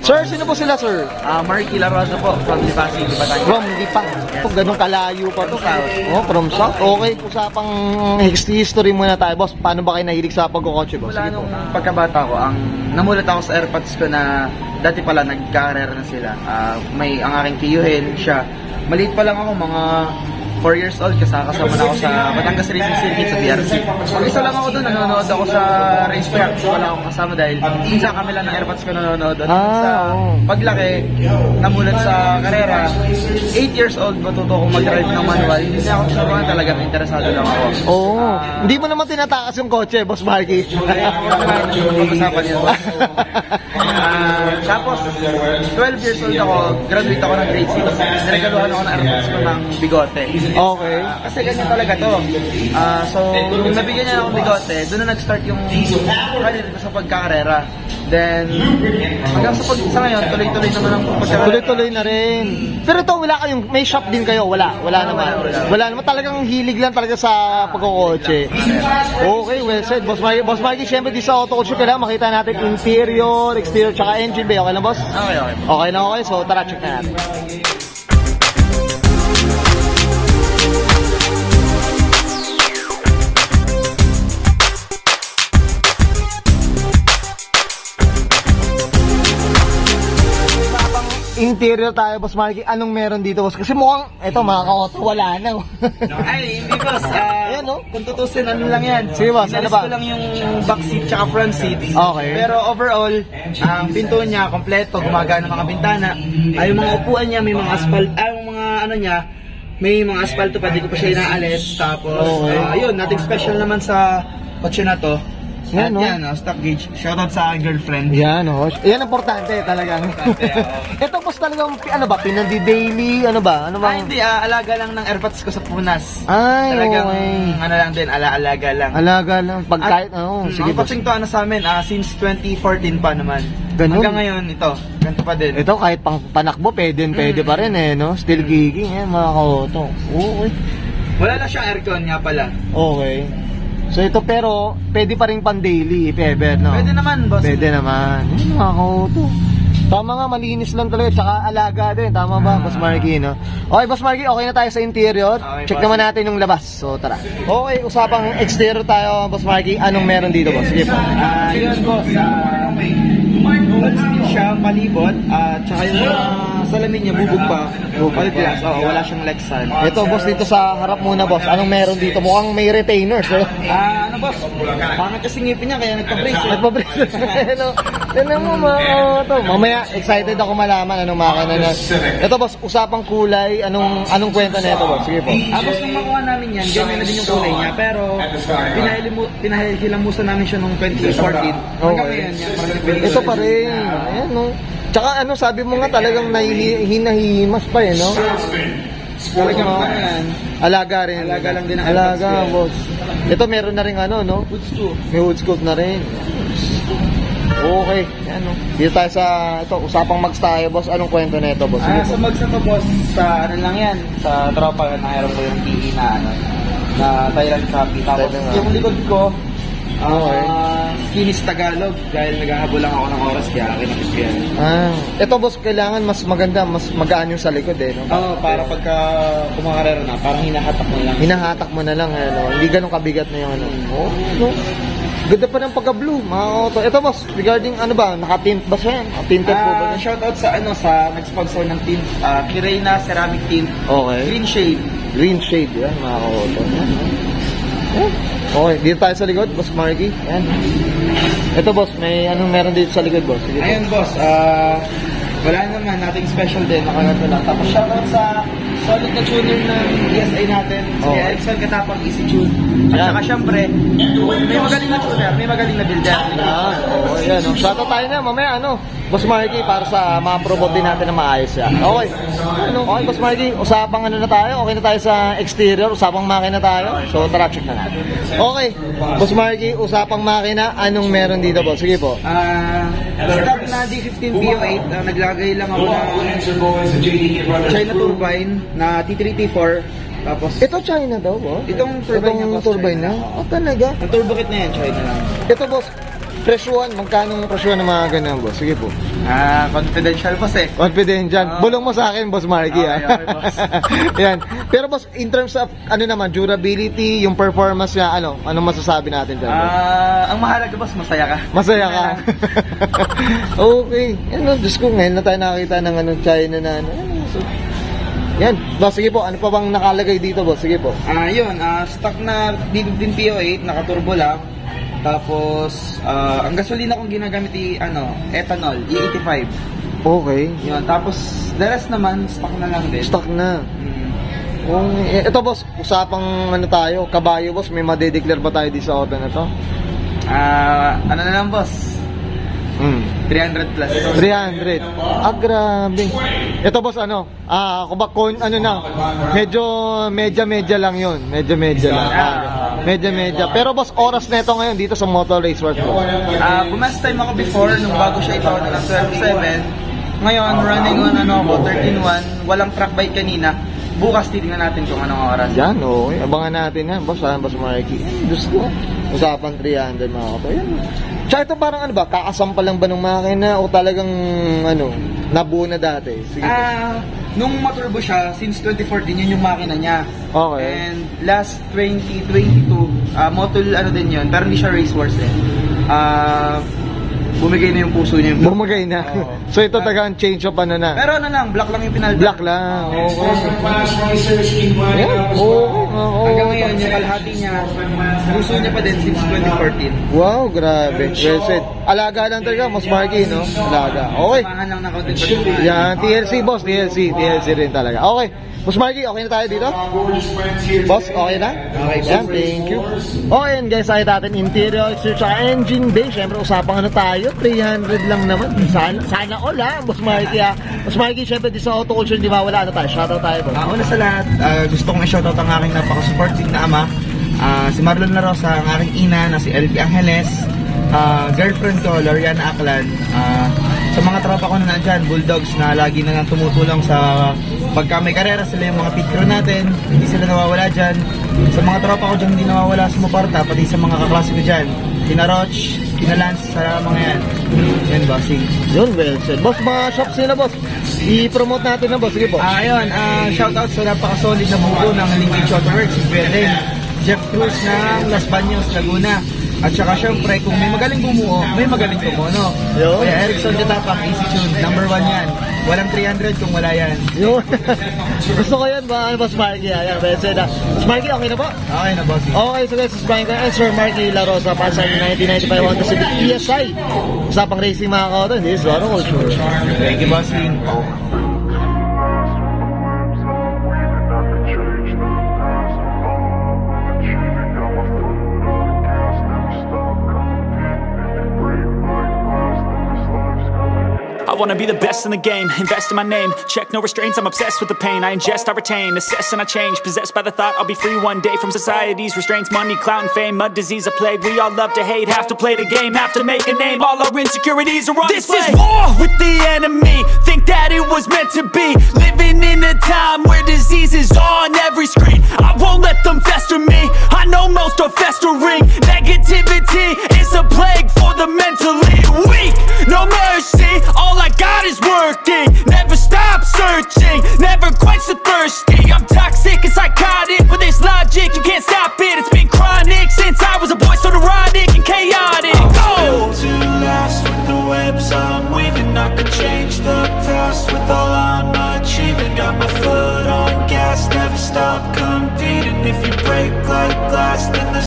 Sir, sino po sila, sir? Marky Larosa po, from Lipa City, Batangas. From Lipa. Ito, ganun kalayo pa to. Oh, from South. Okay, usapang history muna tayo, boss. Paano ba kayo nahilig sa pagkukotse, boss? Mula nung pagkabata ko, namulat ako sa airpods ko na dati pala nagka-career na sila. Ang aking tiyuhin, siya. Maliit pa lang ako, mga 4 years old, kasama na ako sa Batangas Racing Circuit sa BRC. Mag-isa lang ako doon, nanonood ako sa racetrack. Wala akong kasama dahil minsan kami lang ng airpods ko nanonood doon. Paglaki, namulat sa karera, 8 years old, matuto akong mag-drive ng manual. Hindi ako tinuruan, talagang interesado lang ako. Hindi mo naman tinatakas yung kotse, Boss Marky. Pag-usapan yan. Tapos, 12 years old ako, graduate ako ng grade 6. Niregaluhan ako ng airpods ko ng bigote. Okay. Kasi ganyan talaga to. So, nung nabigyan niya akong bigote, doon na nag-start yung career ko sa pagkakarera. Then, hanggang sa ngayon, tuloy-tuloy naman ang pagkakarera. Tuloy-tuloy na rin. Pero ito, wala kayong, may shop din kayo? Wala naman. Wala naman, talagang hilig lang talaga sa pagkukotse. Okay, well said. Boss Marky, syempre di sa auto culture kailangan makita natin interior, exterior, tsaka engine bay. Okay lang, boss? Okay. Okay na okay. So, tara, check na natin. Interior tayo, Boss Marky. Anong meron dito, boss? Kasi mukhang, eto mga ka-auto, wala na. Ay, hindi boss. Ayan, no? Kung tutusin, ano lang yan. Sige, boss, ano ba? Ko lang yung back seat tsaka front seat. Okay. Pero overall, ang pinto niya, kompleto, gumagana mga bintana. Ay, yung mga upuan niya, may mga asphalt, yung mga ano niya, may mga asfalto pa, di ko pa siya inaalis. Tapos, ayun, nothing special naman sa kotse na to. At yan, stock gauge. Shoutout sa aking girlfriend. Yan, yan ang importante talagang. Ito, boss, talagang, ano ba, pinandi-daily, ano ba? Hindi, alaga lang ng airpods ko sa punas. Ay, talagang, okay. ano lang din, alaga lang. Alaga lang, pagkait, sige, ang coaching to, ano sa amin, since 2014 pa naman. Ganun? Hanggang ngayon, ito, ganito pa din. Ito, kahit panakbo, pwede pa rin no? Still giging, mga ka-auto. Okay. Wala na siyang aircon nga pala. Okay. So ito, pero pwede pa rin pan daily if ever, no? Pwede naman, boss. Pwede naman. Mga ka-auto. Tama nga, malinis lang talaga, tsaka alaga din. Tama ba, Boss Marky, no? Okay, Boss Marky, okay na tayo sa interior. Okay, check naman natin yung labas. So, tara. Okay, usapang exterior tayo, Boss Marky. Anong meron dito, boss? Sige po. Yun, boss. Gold steel siya, palibot. Tsaka yung salamin niya, bubog pa. All glass. Wala siyang Lexan. Ito, boss, dito sa harap muna, boss. Anong meron dito? Mukhang may retainers, eh. Ano, boss? Pangit kasi ngipin niya, kaya nagpa-brace. Nagpa-brace. Tignan mo, mga auto. Mamaya, excited ako malaman anong makina na. Ito, boss, usapang kulay. Anong kwenta na ito, boss? Sige po. Boss, nung makuha namin yan, ganyan na din yung kulay niya. Pero, pinahilamusan namin siya nung 2014. Hanggang ngayon, yan. Ito pa rin. Ayan, no? Tsaka sabi mo nga talagang hinahimas pa, no? Talagang yan. Alaga rin. Alaga lang din ang alaga, boss. Ito meron na rin no? Hood scoop. May hood scoop na rin. Okay. Yan, no? Dito tayo sa, usapang mags tayo, boss. Anong kwento na ito, boss? Sa mags na to, boss, sa ano lang yan, sa tropa, nangyaroon ko yung PE na Thailand Copy. Tapos, yung likod ko, Skinis Tagalog dahil naghahabol lang ako ng oras kaya kinakit ko yan. Ito, boss, kailangan mas maganda, mas magaan yung sa likod, no? Para pagka kumakarera na, parang hinahatak mo lang. Hinahatak mo na lang, hindi ganun kabigat na yung no? Ganda pa ng pagka-blue, mga auto. Ito, boss, regarding naka-tint ba siya? Tinted po ba? Shoutout sa nag-sponsor ng tint, Kirena Ceramic Tint. Okay. Green shade. Green shade, yan, mga auto. Okay, dito tayo sa likod, Boss Marky. Yan. Ito, boss, may meron dito sa likod, boss? Sige, ayun, boss, wala naman, nothing special din, nakagato lang. Tapos shoutout sa solid na tuner ng ESI natin, si Edson Katapang Easy Tune. At saka syempre, may magaling na tuner, may magaling na builder. Yan, shoutout tayo na, mamaya, Boss Marky, para sa ma-promote din natin na maayos yan. Okay. Okay, Boss Marky, usapang na tayo. Okay na tayo sa exterior, usapang makina tayo. So, tara, check na natin. Okay, Boss Marky, usapang makina, anong meron dito, boss? Sige po. Stock na D15 P08, naglagay lang ako ng China turbine na T3T4. Tapos, ito China daw, boss? Itong turbine niya, boss. Turbine na? Talaga? Ang turbo kit na yan, China lang. Ito, boss, Presyuhan, magkano ang presyuhan ng mga ganyan, boss? Sige po. Confidential boss eh. Confidential. Bulong mo sa akin, boss Marky. Okay, okay, boss. Yan. Pero boss, in terms of, ano naman, durability, yung performance niya, anong masasabi natin dyan, boss? Ang mahalaga boss, masaya ka. Masaya ka. Okay. Ano, Diyos ko, ngayon na tayo nakakita ng China na so, yan. Boss, sige po. Ano pa bang nakalagay dito, boss? Sige po. Stock na D15 PO8, naka-turbo lang. Tapos, ang gasolina kong ginagamit ethanol, E85. Okay. Yun. Tapos, the rest naman, stock na lang din. Stock na. Ito, boss, usapang tayo, kabayo, boss, may madedeclare ba tayo di sa auto na to? Ano na lang, boss? 300 plus. 300. Grabe. Ito, boss, medya lang yun. Medya lang. Medya. Pero, boss, oras na ito ngayon dito sa Motor Race World. Bumas time ako before, nung bago siya ito na ng 12.7. Ngayon, running on 13.1. Walang track bike kanina. Bukas titingnan natin kung anong oras. Yan, okay. Abangan natin yan, boss. Boss Marky. Gusto. Usapan 300 mga kato. Yan. Tsaka ito parang kakasampal lang ba ng makina o talagang nabuo na dati? Sige. Nung maturbo siya, since 2014, yun yung makina niya. Okay. And last 2022, motul din yun, pero hindi siya race horse eh. Bumigay na yung puso niya. Bumigay na. So ito tagang change of na. Pero black lang yung pinalda. Black lang. Okay. Yeah. Hanggang ngayon, yung kalahati niya, puso niya pa din since 2014. Wow, grabe. Well said. Alaga lang talaga, Mas Marky, no? Alaga. Okay. Samahan lang na konti. Yan, TLC, boss. TLC rin talaga. Okay. Mas Marky, okay na tayo dito? Boss, okay na? Okay, yan, thank you. Okay, and guys, ayun natin interior, exterior, tsaka engine bay. Siyempre, usapang tayo, 300 lang naman. Sana all, Boss Marky, Boss Marky, siyempre, di sa auto culture, di mawala tayo. Shoutout tayo, boss. Una sa lahat, gusto kong i-shoutout ang aking napaka-supportive na ama, si Marlon La Rosa, ang aking ina, na si LP Angeles, girlfriend ko, Loriana Aklan, sa mga tropa ko na nandyan, Bulldogs, na lagi na lang tumutulong sa pagka may karera, sila yung mga pit crew natin, hindi sila nawawala dyan. Sa mga tropa ko dyan, hindi nawawala sumuporta, pati sa mga kaklase ko dyan, kina Roch, kina Lance, sa mga yan. Yan, bossing. Yun, well said. Boss, mga shops nila, boss. I-promote natin na, boss. Sige po. Shoutout sa napaka-solid na buko ng Linkage Auto Works, si Berlin, Jeff Cruz ng Las Baños, Laguna. At saka syempre, kung may magaling bumuo, may magaling tumuno. Kaya Erickson Jatapak, Easy Tune, number 1 yan. Walang 300 kung wala yan. Yun. Gusto ko yan ba, Boss Marky? Ayan, well said. Boss Marky, okay na po? Okay na, boss. Okay, so guys, Boss Marky, Sir Marky La Rosa, Pasay 1995 Honda Civic ESI. Usapang racing mga kauto, this is Auto Culture. Thank you, bossing. I wanna be the best in the game, invest in my name. Check no restraints, I'm obsessed with the pain. I ingest, I retain, assess and I change. Possessed by the thought I'll be free one day from society's restraints. Money, clout and fame, mud, disease, a plague. We all love to hate, have to play the game, have to make a name. All our insecurities are on display. This is war with the enemy, think that it was meant to be. Living in a time where disease is on every screen. I won't let them fester me, I know most are festering. Negativity is a plague for the mentally weak. No mercy, all I got is working. Never stop searching, never quench the thirsty. I'm toxic and psychotic with this logic, you can't stop it. It's been chronic since I was a boy, so neurotic and chaotic. Go! To last with the webs I'm weaving, I could change the past with all I'm achieving. Got my foot on gas, never stop competing. If you break like glass, then the